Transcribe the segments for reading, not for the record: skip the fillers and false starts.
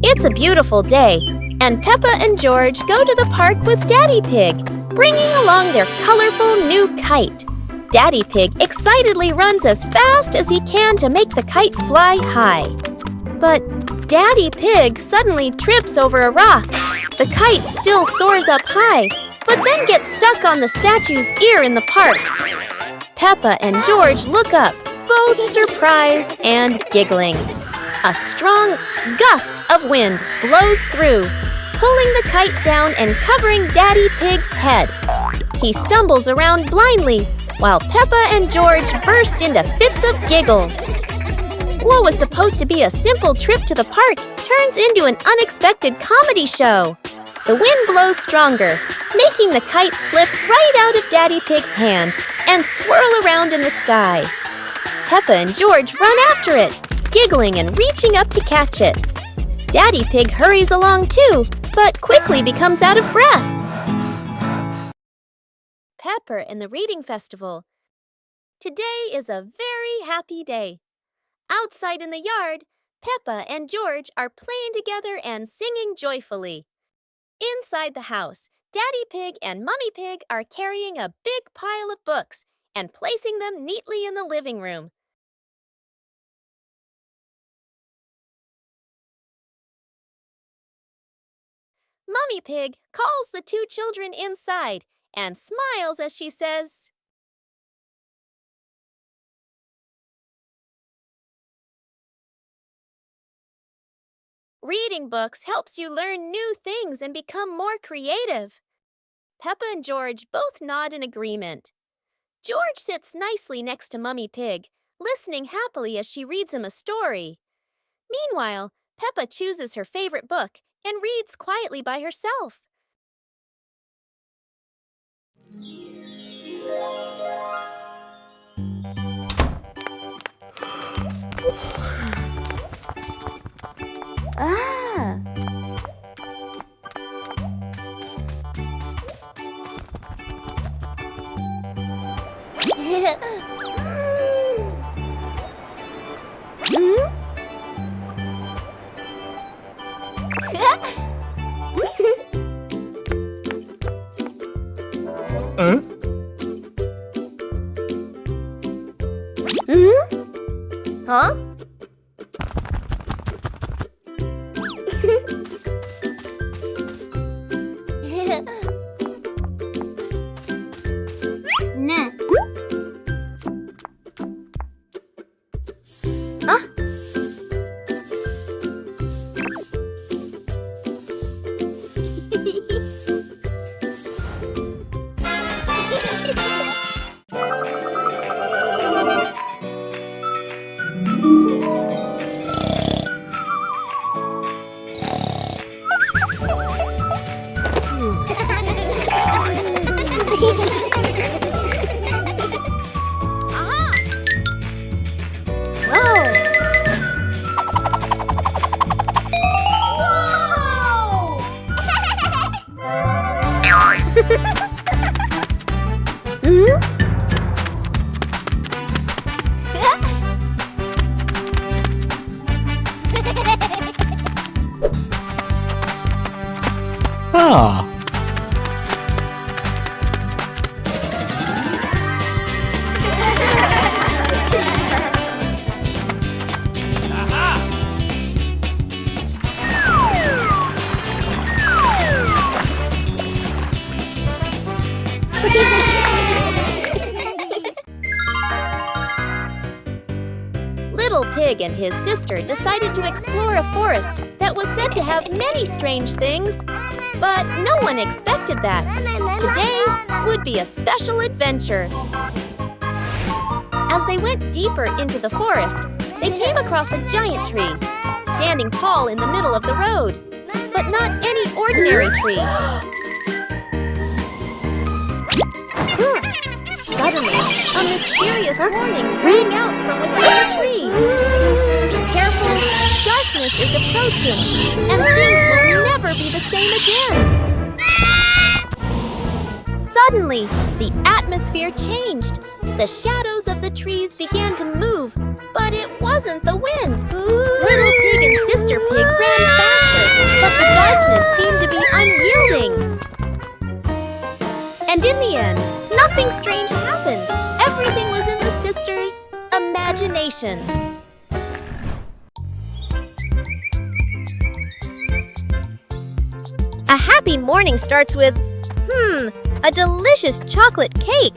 It's a beautiful day, and Peppa and George go to the park with Daddy Pig, bringing along their colorful new kite. Daddy Pig excitedly runs as fast as he can to make the kite fly high. But Daddy Pig suddenly trips over a rock. The kite still soars up high, but then gets stuck on the statue's ear in the park. Peppa and George look up, both surprised and giggling. A strong gust of wind blows through, pulling the kite down and covering Daddy Pig's head. He stumbles around blindly, while Peppa and George burst into fits of giggles. What was supposed to be a simple trip to the park turns into an unexpected comedy show. The wind blows stronger, making the kite slip right out of Daddy Pig's hand and swirl around in the sky. Peppa and George run after it, giggling and reaching up to catch it. Daddy Pig hurries along too, but quickly becomes out of breath. Peppa and the Reading Festival. Today is a very happy day. Outside in the yard, Peppa and George are playing together and singing joyfully. Inside the house, Daddy Pig and Mummy Pig are carrying a big pile of books and placing them neatly in the living room. Mummy Pig calls the two children inside and smiles as she says, "Reading books helps you learn new things and become more creative." Peppa and George both nod in agreement. George sits nicely next to Mummy Pig, listening happily as she reads him a story. Meanwhile, Peppa chooses her favorite book and reads quietly by herself. Huh? Ne? Little Pig and his sister decided to explore a forest that was said to have many strange things. But no one expected that. Today would be a special adventure. As they went deeper into the forest, they came across a giant tree, standing tall in the middle of the road. But not any ordinary tree. Suddenly, a mysterious warning rang out from within the tree. Be careful, darkness is approaching, and things will never be the same again. Suddenly, the atmosphere changed. The shadows of the trees began to move, but it wasn't the wind. Little Pig and Sister Pig ran fast edges seemed to be unyielding. And in the end, nothing strange happened. Everything was in the sisters' imagination. A happy morning starts with, a delicious chocolate cake.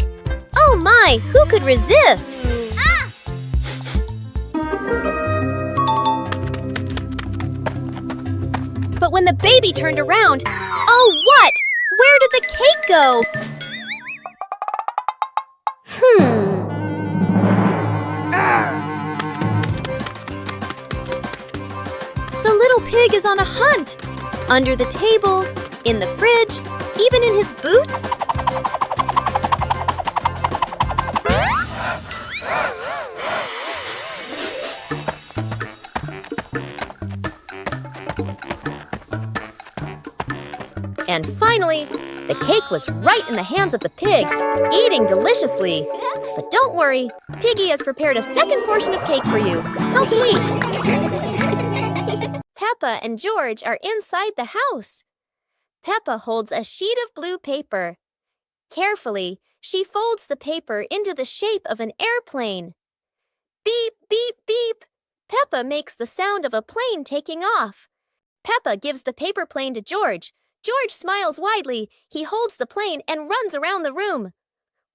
Oh my, who could resist? Ah! But when the baby turned around, oh what? Where did the cake go? The little pig is on a hunt. Under the table, in the fridge, even in his boots. And finally, the cake was right in the hands of the pig, eating deliciously. But don't worry, Piggy has prepared a second portion of cake for you. How sweet! Peppa and George are inside the house. Peppa holds a sheet of blue paper. Carefully, she folds the paper into the shape of an airplane. Beep, beep, beep! Peppa makes the sound of a plane taking off. Peppa gives the paper plane to George. George smiles widely. He holds the plane and runs around the room.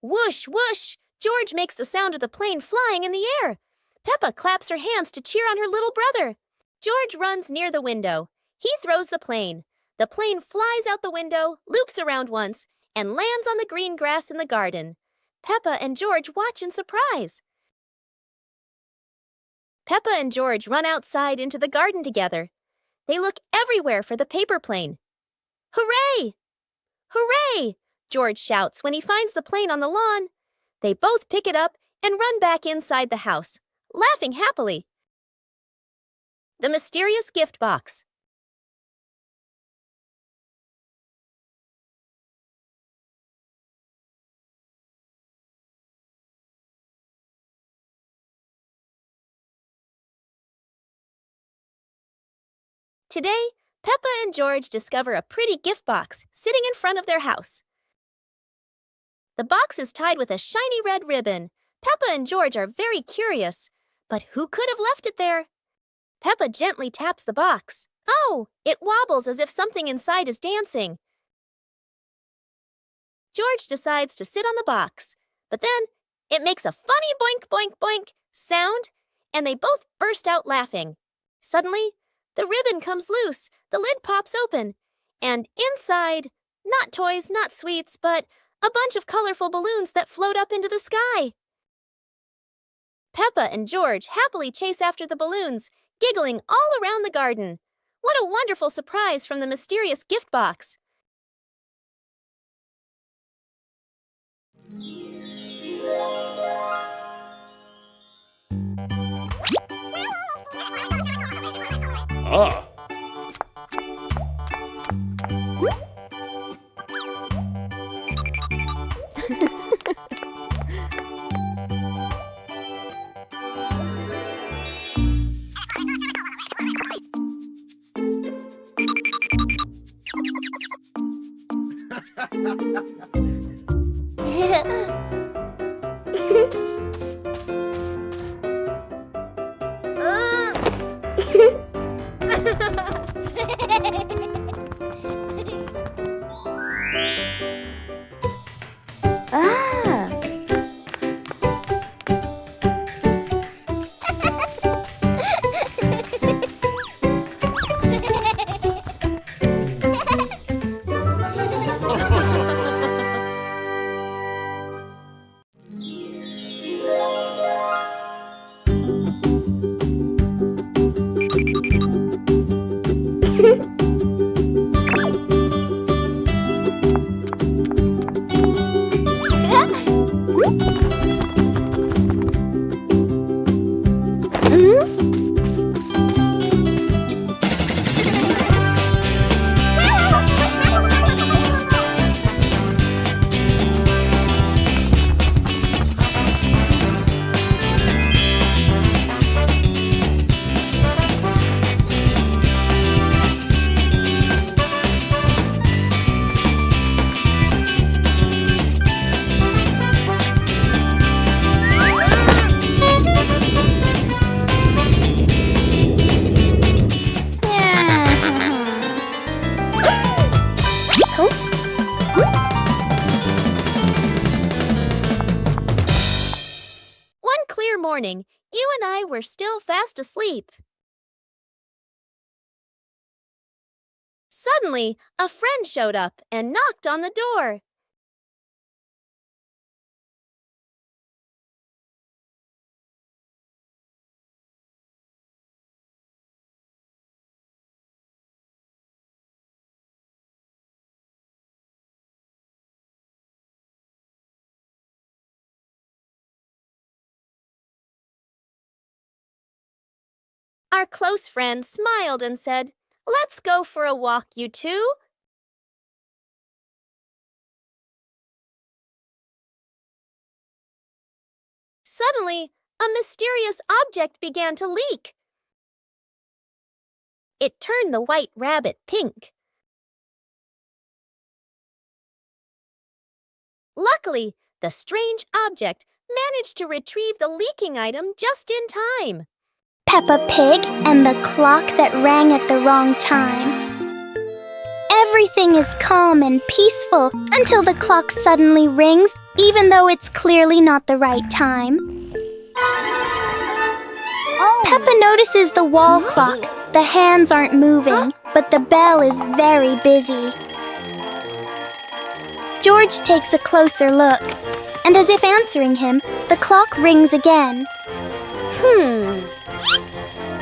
Whoosh, whoosh! George makes the sound of the plane flying in the air. Peppa claps her hands to cheer on her little brother. George runs near the window. He throws the plane. The plane flies out the window, loops around once, and lands on the green grass in the garden. Peppa and George watch in surprise. Peppa and George run outside into the garden together. They look everywhere for the paper plane. Hooray! Hooray! George shouts when he finds the plane on the lawn. They both pick it up and run back inside the house, laughing happily. The mysterious gift box. Today, Peppa and George discover a pretty gift box sitting in front of their house. The box is tied with a shiny red ribbon. Peppa and George are very curious. But who could have left it there? Peppa gently taps the box. Oh, it wobbles as if something inside is dancing. George decides to sit on the box, but then it makes a funny boink, boink, boink sound, and they both burst out laughing. Suddenly, the ribbon comes loose, the lid pops open, and inside, not toys, not sweets, but a bunch of colorful balloons that float up into the sky. Peppa and George happily chase after the balloons, giggling all around the garden. What a wonderful surprise from the mysterious gift box! Ah! morning, you and I were still fast asleep. Suddenly, a friend showed up and knocked on the door. Our close friend smiled and said, "Let's go for a walk, you two." Suddenly, a mysterious object began to leak. It turned the white rabbit pink. Luckily, the strange object managed to retrieve the leaking item just in time. Peppa Pig and the clock that rang at the wrong time. Everything is calm and peaceful until the clock suddenly rings, even though it's clearly not the right time. Peppa notices the wall clock. The hands aren't moving, but the bell is very busy. George takes a closer look, and as if answering him, the clock rings again.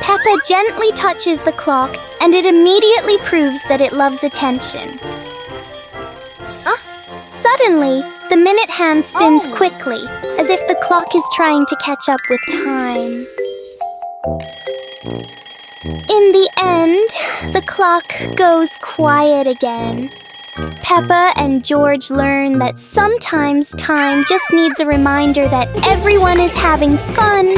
Peppa gently touches the clock, and it immediately proves that it loves attention. Suddenly, the minute hand spins quickly, as if the clock is trying to catch up with time. In the end, the clock goes quiet again. Peppa and George learn that sometimes time just needs a reminder that everyone is having fun.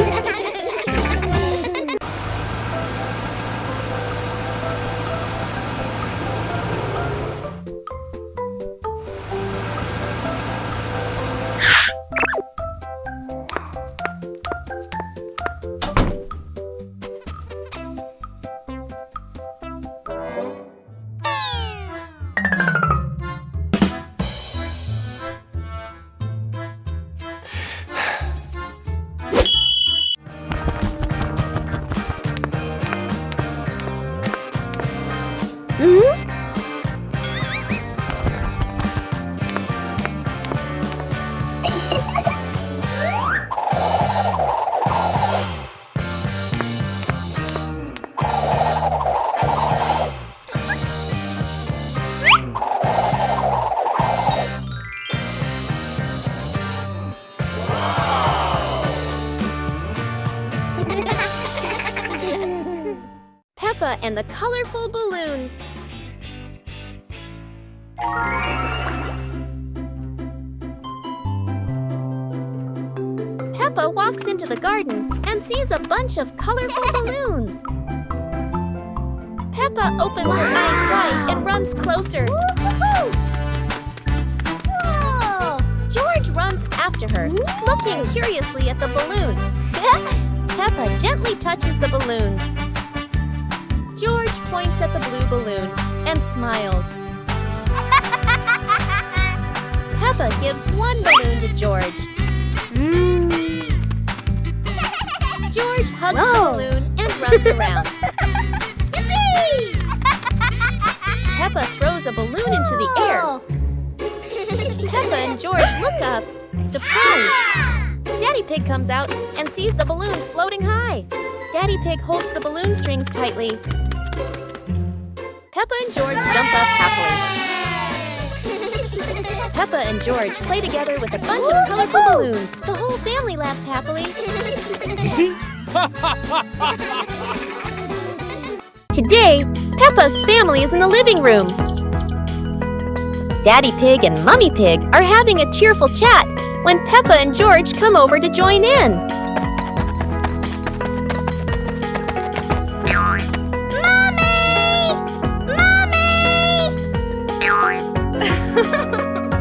Peppa and the colorful balloons. Peppa walks into the garden and sees a bunch of colorful balloons. Peppa opens her eyes wide and runs closer. George runs after her, looking curiously at the balloons. Peppa gently touches the balloons. George points at the blue balloon and smiles. Peppa gives one balloon to George. George hugs the balloon and runs around. Peppa throws a balloon into the air. Peppa and George look up, surprised. Daddy Pig comes out and sees the balloons floating high. Daddy Pig holds the balloon strings tightly. Peppa and George jump up happily. Peppa and George play together with a bunch of colorful balloons. The whole family laughs happily. Today, Peppa's family is in the living room. Daddy Pig and Mummy Pig are having a cheerful chat when Peppa and George come over to join in.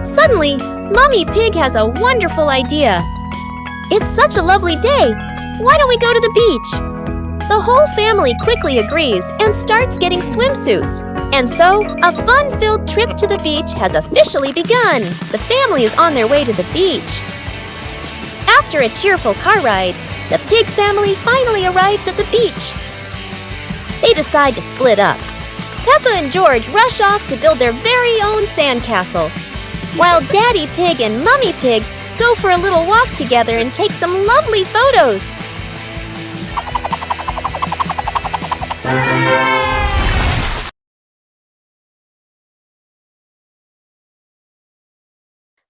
Suddenly, Mummy Pig has a wonderful idea. It's such a lovely day. Why don't we go to the beach? The whole family quickly agrees and starts getting swimsuits. And so, a fun-filled trip to the beach has officially begun. The family is on their way to the beach. After a cheerful car ride, the pig family finally arrives at the beach. They decide to split up. Peppa and George rush off to build their very own sandcastle, while Daddy Pig and Mummy Pig go for a little walk together and take some lovely photos.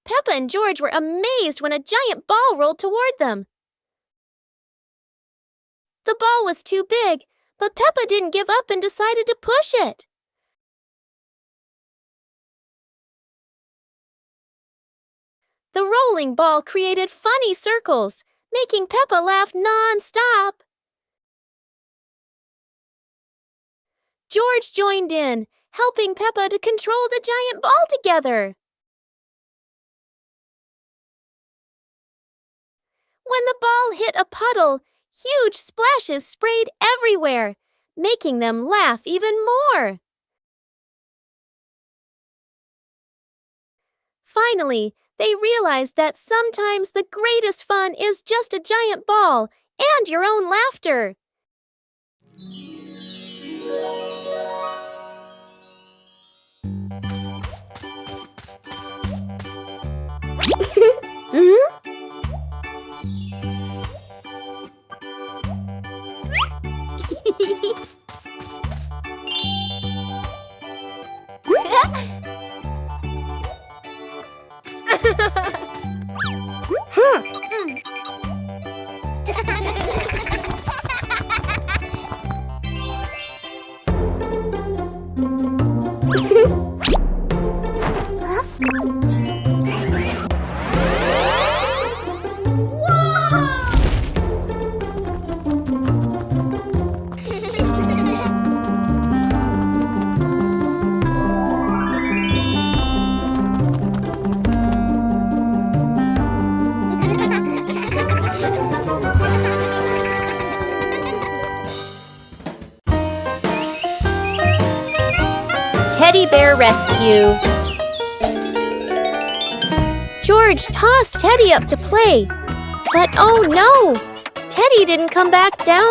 Peppa and George were amazed when a giant ball rolled toward them. The ball was too big, but Peppa didn't give up and decided to push it. The rolling ball created funny circles, making Peppa laugh non-stop. George joined in, helping Peppa to control the giant ball together. When the ball hit a puddle, huge splashes sprayed everywhere, making them laugh even more. Finally, they realized that sometimes the greatest fun is just a giant ball and your own laughter. Teddy Bear Rescue. George tossed Teddy up to play, but oh no! Teddy didn't come back down.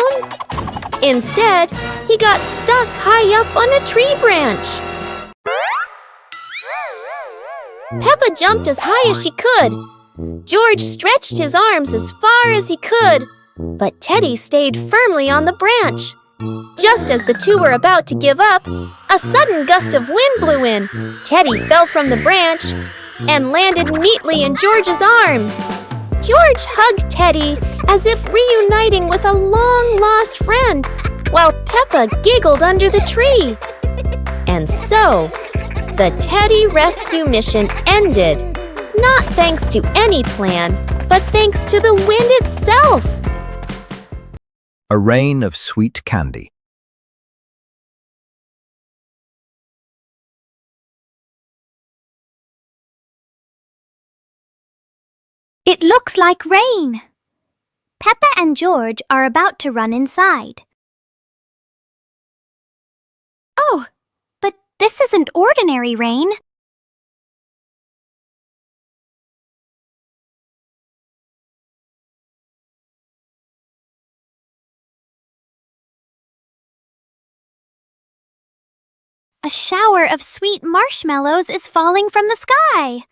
Instead, he got stuck high up on a tree branch. Peppa jumped as high as she could. George stretched his arms as far as he could, but Teddy stayed firmly on the branch. Just as the two were about to give up, a sudden gust of wind blew in. Teddy fell from the branch and landed neatly in George's arms. George hugged Teddy as if reuniting with a long-lost friend, while Peppa giggled under the tree. And so, the Teddy rescue mission ended, not thanks to any plan, but thanks to the wind itself. A rain of sweet candy. It looks like rain. Peppa and George are about to run inside. Oh, but this isn't ordinary rain. A shower of sweet marshmallows is falling from the sky.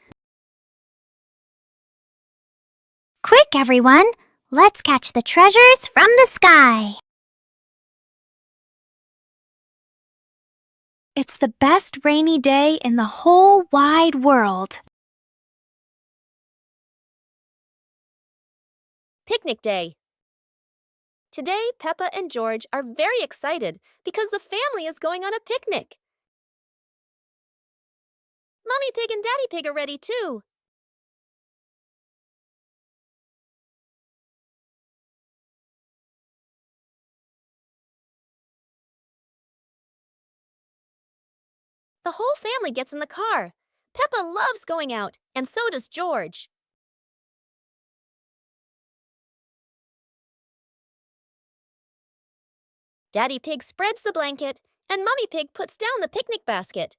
Quick, everyone! Let's catch the treasures from the sky. It's the best rainy day in the whole wide world. Picnic day. Today, Peppa and George are very excited because the family is going on a picnic. Mummy Pig and Daddy Pig are ready too. The whole family gets in the car. Peppa loves going out, and so does George. Daddy Pig spreads the blanket, and Mummy Pig puts down the picnic basket.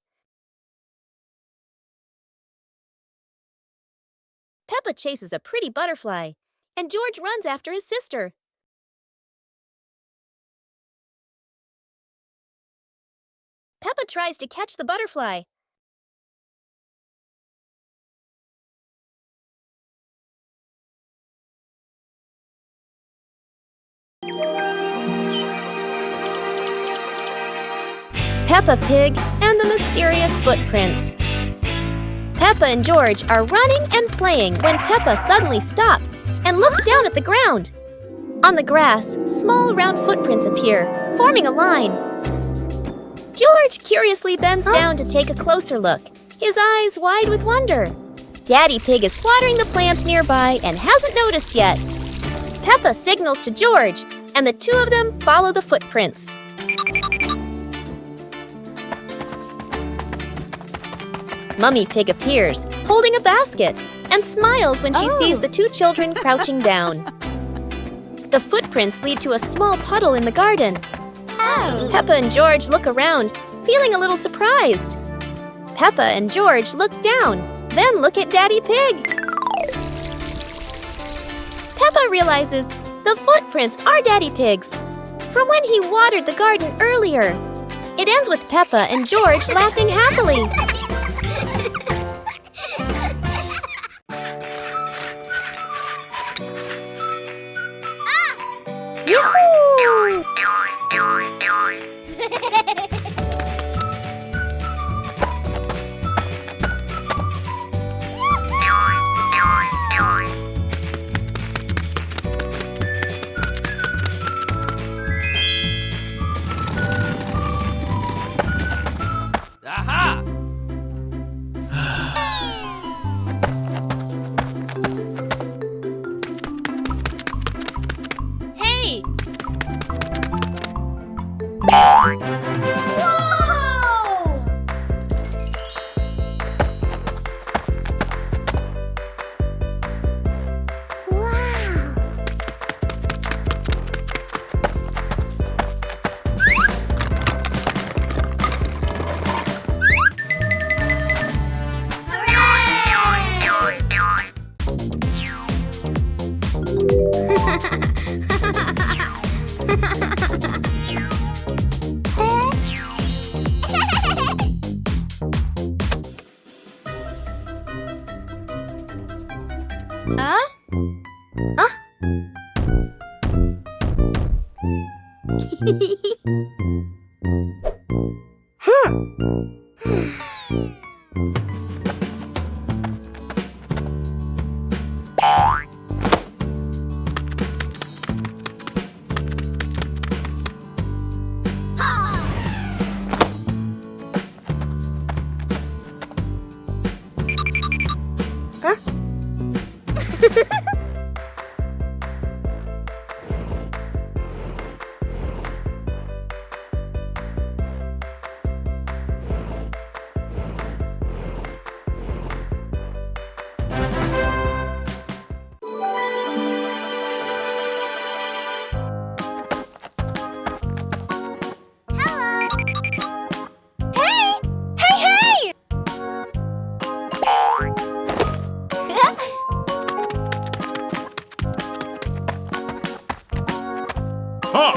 Peppa chases a pretty butterfly, and George runs after his sister. Peppa tries to catch the butterfly. Peppa Pig and the Mysterious Footprints. Peppa and George are running and playing when Peppa suddenly stops and looks down at the ground. On the grass, small round footprints appear, forming a line. George curiously bends down to take a closer look, his eyes wide with wonder. Daddy Pig is watering the plants nearby and hasn't noticed yet. Peppa signals to George, and the two of them follow the footprints. Mummy Pig appears, holding a basket, and smiles when she sees the two children crouching down. The footprints lead to a small puddle in the garden. Peppa and George look around, feeling a little surprised. Peppa and George look down, then look at Daddy Pig. Peppa realizes the footprints are Daddy Pig's, from when he watered the garden earlier. It ends with Peppa and George laughing happily. Yoo-hoo! Aha! Hey! Huh!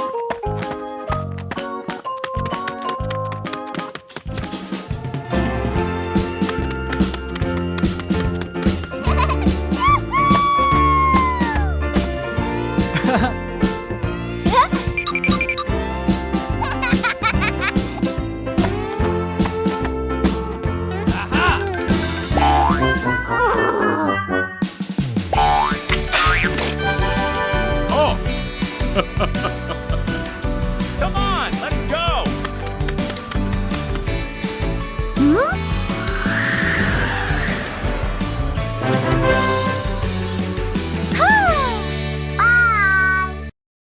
Come on, let's go!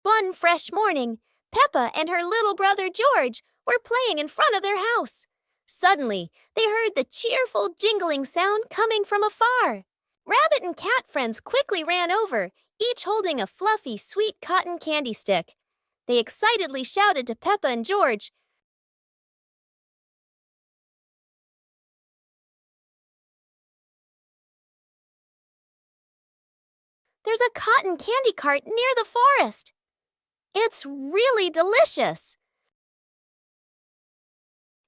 One fresh morning, Peppa and her little brother George were playing in front of their house. Suddenly, they heard the cheerful jingling sound coming from afar. Rabbit and cat friends quickly ran over, each holding a fluffy, sweet cotton candy stick. They excitedly shouted to Peppa and George, "There's a cotton candy cart near the forest. It's really delicious."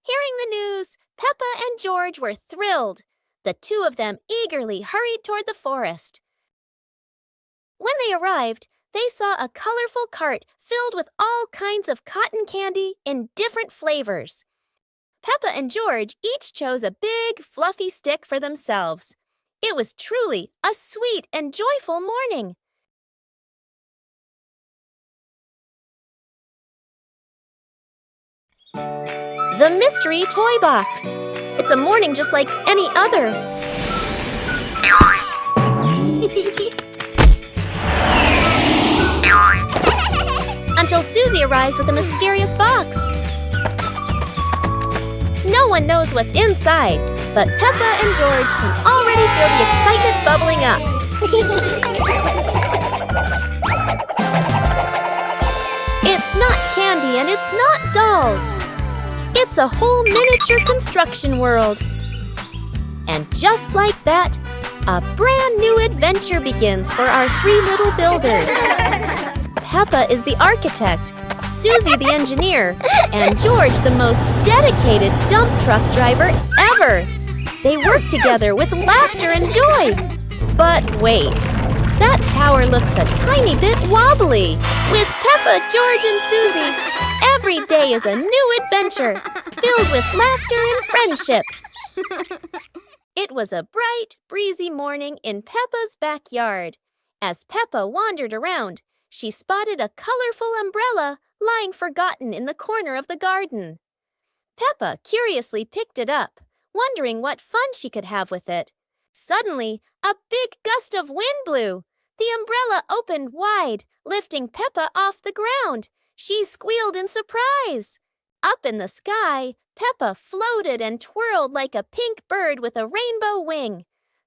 Hearing the news, Peppa and George were thrilled. The two of them eagerly hurried toward the forest. When they arrived, they saw a colorful cart filled with all kinds of cotton candy in different flavors. Peppa and George each chose a big, fluffy stick for themselves. It was truly a sweet and joyful morning. The Mystery Toy Box. It's a morning just like any other. Until Susie arrives with a mysterious box. No one knows what's inside, but Peppa and George can already feel the excitement bubbling up. It's not candy and it's not dolls. It's a whole miniature construction world. And just like that, a brand new adventure begins for our three little builders. Peppa is the architect, Susie the engineer, and George the most dedicated dump truck driver ever. They work together with laughter and joy. But wait, that tower looks a tiny bit wobbly. With Peppa, George, and Susie, every day is a new adventure, filled with laughter and friendship. It was a bright, breezy morning in Peppa's backyard. As Peppa wandered around, she spotted a colorful umbrella lying forgotten in the corner of the garden. Peppa curiously picked it up, wondering what fun she could have with it. Suddenly, a big gust of wind blew. The umbrella opened wide, lifting Peppa off the ground. She squealed in surprise. Up in the sky, Peppa floated and twirled like a pink bird with a rainbow wing.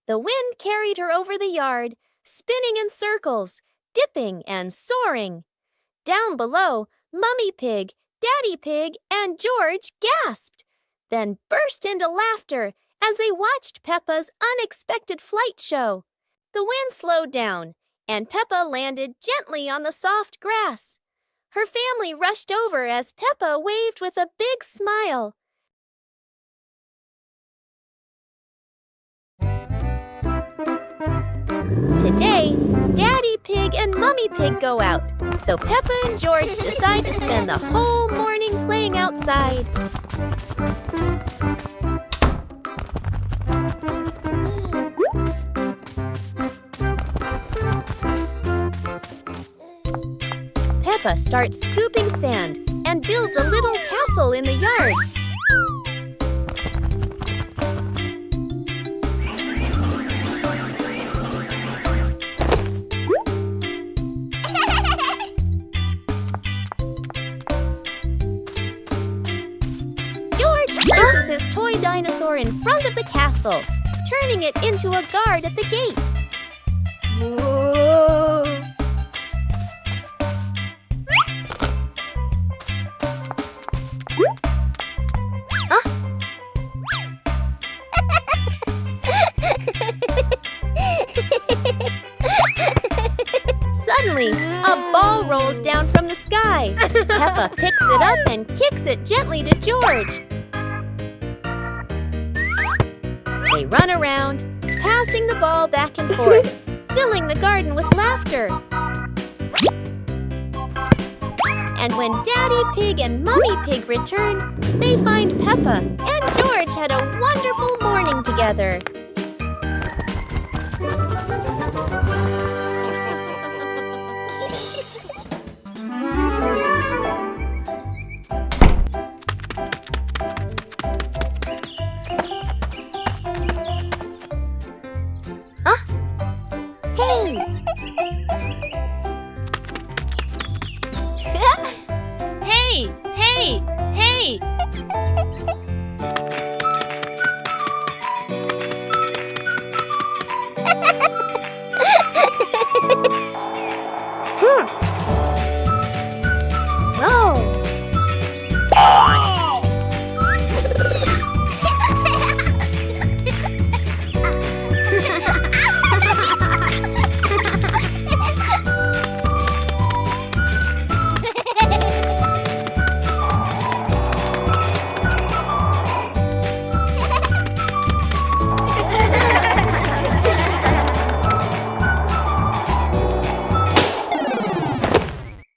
The wind carried her over the yard, spinning in circles, dipping and soaring. Down below, Mummy Pig, Daddy Pig, and George gasped, then burst into laughter as they watched Peppa's unexpected flight show. The wind slowed down, and Peppa landed gently on the soft grass. Her family rushed over as Peppa waved with a big smile. Today, Daddy Pig and Mummy Pig go out, so Peppa and George decide to spend the whole morning playing outside. Peppa starts scooping sand and builds a little castle in the yard. George places his toy dinosaur in front of the castle, turning it into a guard at the gate. Whoa. Suddenly, a ball rolls down from the sky. Peppa picks it up and kicks it gently to George. They run around, passing the ball back and forth, filling the garden with laughter. And when Daddy Pig and Mummy Pig return, they find Peppa and George had a wonderful morning together.